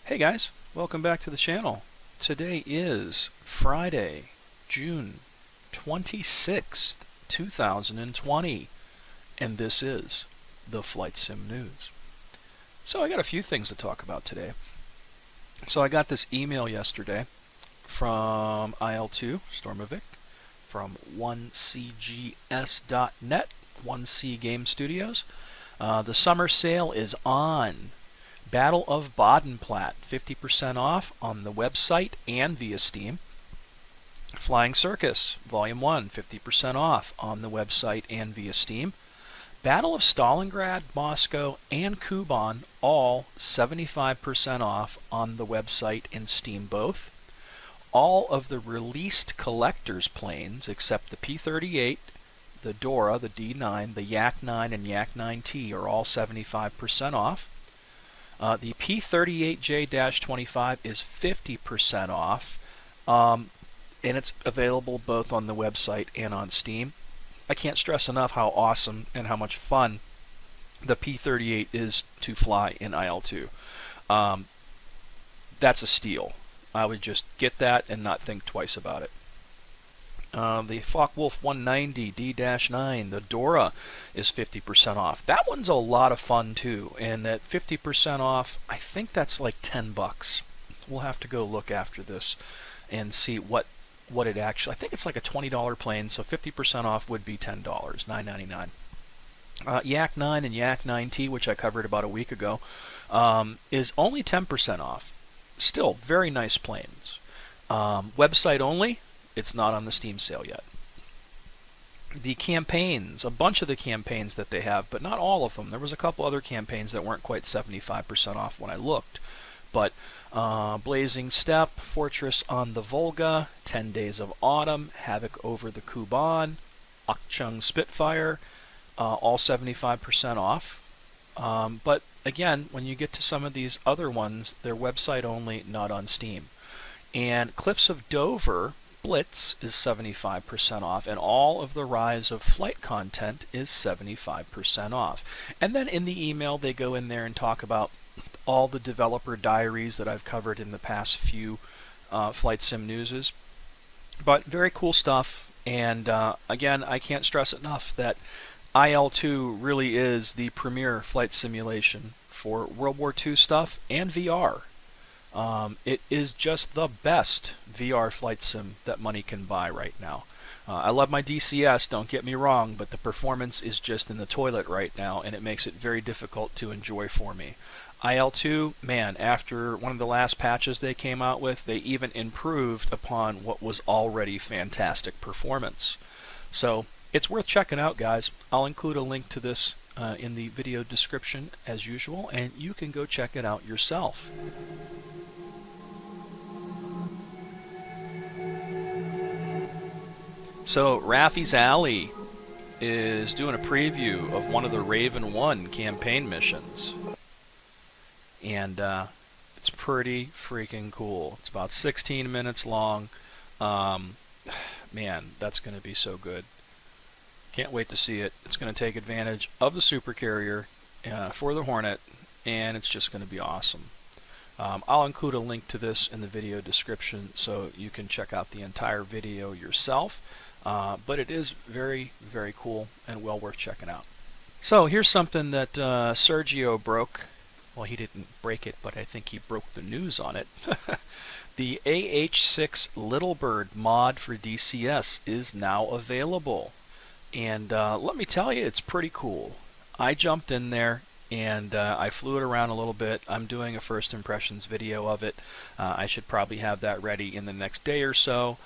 Hey guys, welcome back to the channel. Today is Friday, June 26th, 2020, and this is the Flight Sim News. So I got a few things to talk about today. So I got this email yesterday from IL2, Stormovic, from 1cgs.net, 1C Game Studios. The summer sale is on. Battle of Bodenplatte, 50% off on the website and via Steam. Flying Circus, Volume 1, 50% off on the website and via Steam. Battle of Stalingrad, Moscow, and Kuban, all 75% off on the website and Steam both. All of the released collector's planes, except the P-38, the Dora, the D9, the Yak-9, and Yak-9T, are all 75% off. The P-38J-25 is 50% off, and it's available both on the website and on Steam. I can't stress enough how awesome and how much fun the P-38 is to fly in IL-2. That's a steal. I would just get that and not think twice about it. The Focke-Wulf 190 D-9, the Dora, is 50% off. That one's a lot of fun too, and at 50% off, I think that's like $10. We'll have to go look after this and see what it actually. I think it's like a $20 plane, so 50% off would be $10, $9.99. Yak-9 and Yak-9T, which I covered about a week ago, is only 10% off. Still very nice planes. Website only. It's not on the Steam sale yet. The campaigns, a bunch of the campaigns that they have, but not all of them. There was a couple other campaigns that weren't quite 75% off when I looked. But Blazing Steppe, Fortress on the Volga, 10 Days of Autumn, Havoc over the Kuban, Akchung Spitfire, all 75% off. But again, when you get to some of these other ones, they're website only, not on Steam. And Cliffs of Dover Blitz is 75% off, and all of the Rise of Flight content is 75% off. And then in the email, they go in there and talk about all the developer diaries that I've covered in the past few Flight Sim Newses. But very cool stuff, and again, I can't stress enough that IL2 really is the premier flight simulation for World War II stuff and VR. It is just the best VR flight sim that money can buy right now. I love my DCS, don't get me wrong, but the performance is just in the toilet right now, and it makes it very difficult to enjoy for me. IL2, man, after one of the last patches they came out with, they even improved upon what was already fantastic performance. So it's worth checking out, guys. I'll include a link to this in the video description as usual, and you can go check it out yourself. So Raffi's Alley is doing a preview of one of the Raven 1 campaign missions. And it's pretty freaking cool. It's about 16 minutes long. Man, that's going to be so good. Can't wait to see it. It's going to take advantage of the supercarrier for the Hornet, and it's just going to be awesome. I'll include a link to this in the video description so you can check out the entire video yourself. But it is very, very cool and well worth checking out. So here's something that Sergio broke. Well, he didn't break it, but I think he broke the news on it. The AH-6 Littlebird mod for DCS is now available. And let me tell you, it's pretty cool. I jumped in there and I flew it around a little bit. I'm doing a first impressions video of it. I should probably have that ready in the next day or so.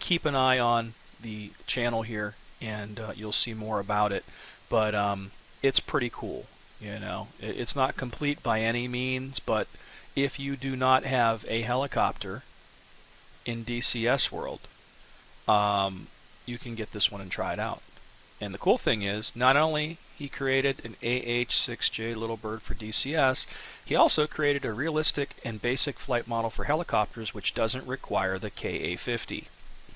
Keep an eye on the channel here, and you'll see more about it. But it's pretty cool. You know, it's not complete by any means, but if you do not have a helicopter in DCS world, you can get this one and try it out. And the cool thing is, not only he created an AH-6J Littlebird for DCS, he also created a realistic and basic flight model for helicopters which doesn't require the KA-50.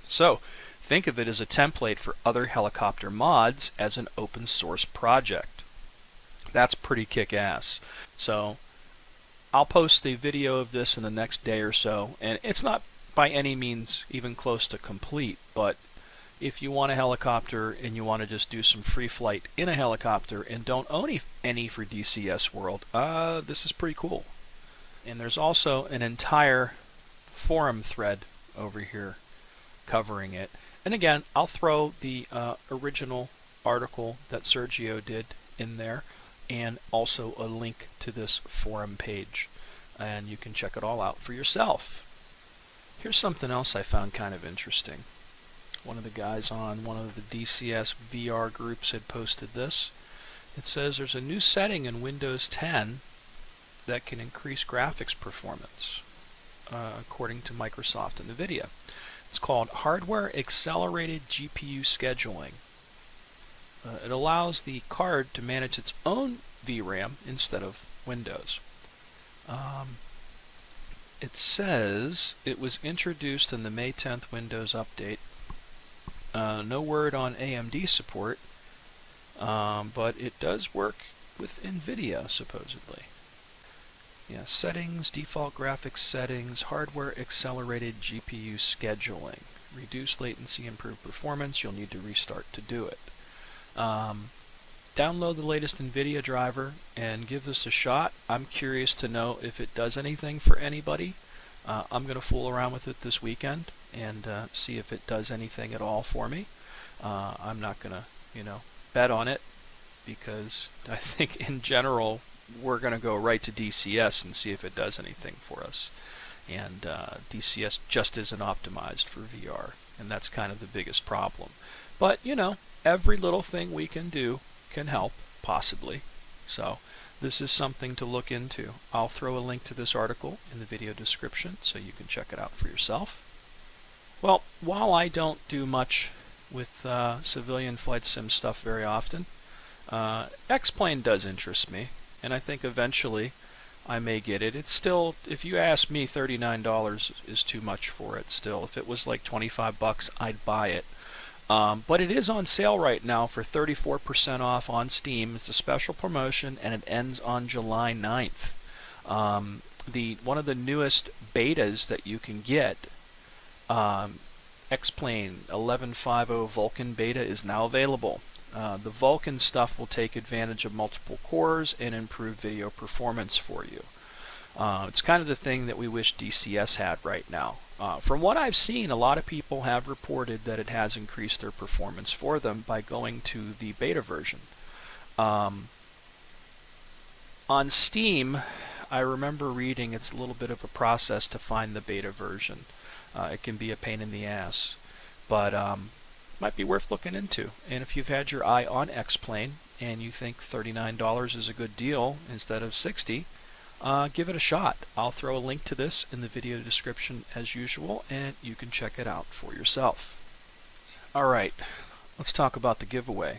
So think of it as a template for other helicopter mods as an open source project. That's pretty kick-ass. So I'll post a video of this in the next day or so, and it's not by any means even close to complete, but if you want a helicopter and you want to just do some free flight in a helicopter and don't own any for DCS World, this is pretty cool. And there's also an entire forum thread over here covering it. And again, I'll throw the original article that Sergio did in there, and also a link to this forum page, and you can check it all out for yourself. Here's something else I found kind of interesting. One of the guys on one of the DCS VR groups had posted this. It says there's a new setting in Windows 10 that can increase graphics performance, according to Microsoft and NVIDIA. It's called Hardware Accelerated GPU Scheduling. It allows the card to manage its own VRAM instead of Windows. It says it was introduced in the May 10th Windows update. No word on AMD support, but it does work with NVIDIA, supposedly. Yeah, settings, default graphics settings, hardware accelerated GPU scheduling. Reduce latency, improve performance. You'll need to restart to do it. Download the latest NVIDIA driver and give this a shot. I'm curious to know if it does anything for anybody. I'm going to fool around with it this weekend and see if it does anything at all for me. I'm not going to, bet on it, because I think in general we're going to go right to DCS and see if it does anything for us. And DCS just isn't optimized for VR, and that's kind of the biggest problem. But, every little thing we can do can help, possibly. So this is something to look into. I'll throw a link to this article in the video description so you can check it out for yourself. Well, while I don't do much with civilian flight sim stuff very often, XPlane does interest me, and I think eventually I may get it. It's still, if you ask me, $39 is too much for it still. If it was like $25, I'd buy it. But it is on sale right now for 34% off on Steam. It's a special promotion, and it ends on July 9th. One of the newest betas that you can get, XPlane 11.5.0 Vulkan beta, is now available. The Vulkan stuff will take advantage of multiple cores and improve video performance for you. It's kind of the thing that we wish DCS had right now. From what I've seen, a lot of people have reported that it has increased their performance for them by going to the beta version. On Steam, I remember reading it's a little bit of a process to find the beta version. It can be a pain in the ass, but might be worth looking into. And if you've had your eye on XPlane and you think $39 is a good deal instead of $60, give it a shot. I'll throw a link to this in the video description as usual, and you can check it out for yourself. Alright, let's talk about the giveaway.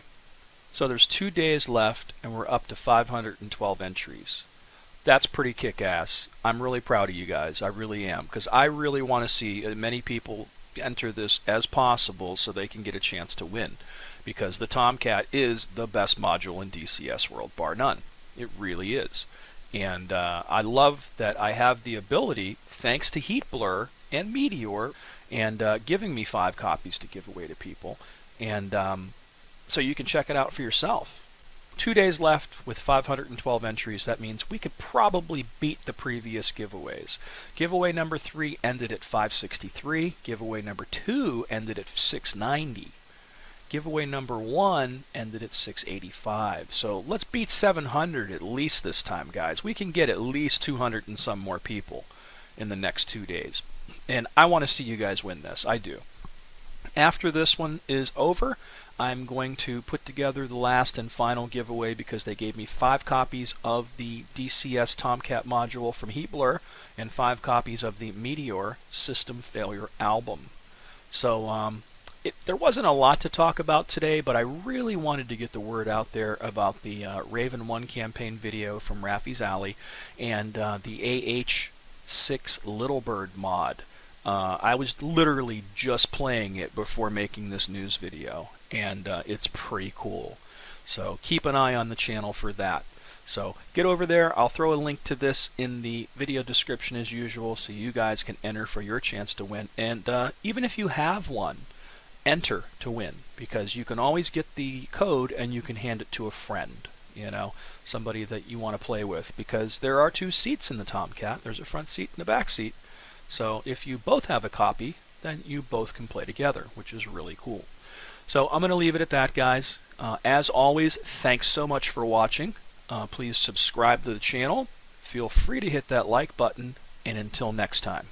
So there's 2 days left, and we're up to 512 entries. That's pretty kick-ass. I'm really proud of you guys. I really am, because I really want to see as many people enter this as possible so they can get a chance to win, because the Tomcat is the best module in DCS World, bar none. It really is. And I love that I have the ability, thanks to Heat Blur and Meteor, and giving me 5 copies to give away to people. And so you can check it out for yourself. 2 days left with 512 entries. That means we could probably beat the previous giveaways. Giveaway number 3 ended at 563. Giveaway number 2 ended at 690. Giveaway number 1 ended at 685. So let's beat 700 at least this time, guys. We can get at least 200 and some more people in the next 2 days. And I want to see you guys win this. I do. After this one is over, I'm going to put together the last and final giveaway, because they gave me 5 copies of the DCS Tomcat module from Heat Blur and 5 copies of the Meteor System Failure album. So there wasn't a lot to talk about today, but I really wanted to get the word out there about the Raven 1 campaign video from Rafi's Alley and the AH-6 Littlebird mod. I was literally just playing it before making this news video, and it's pretty cool. So keep an eye on the channel for that. So get over there. I'll throw a link to this in the video description as usual, so you guys can enter for your chance to win. And even if you have one, enter to win, because you can always get the code and you can hand it to a friend, you know, somebody that you want to play with, because there are 2 seats in the Tomcat. There's a front seat and a back seat. So if you both have a copy, then you both can play together, which is really cool. So I'm going to leave it at that, guys. As always, thanks so much for watching. Please subscribe to the channel. Feel free to hit that like button, and until next time.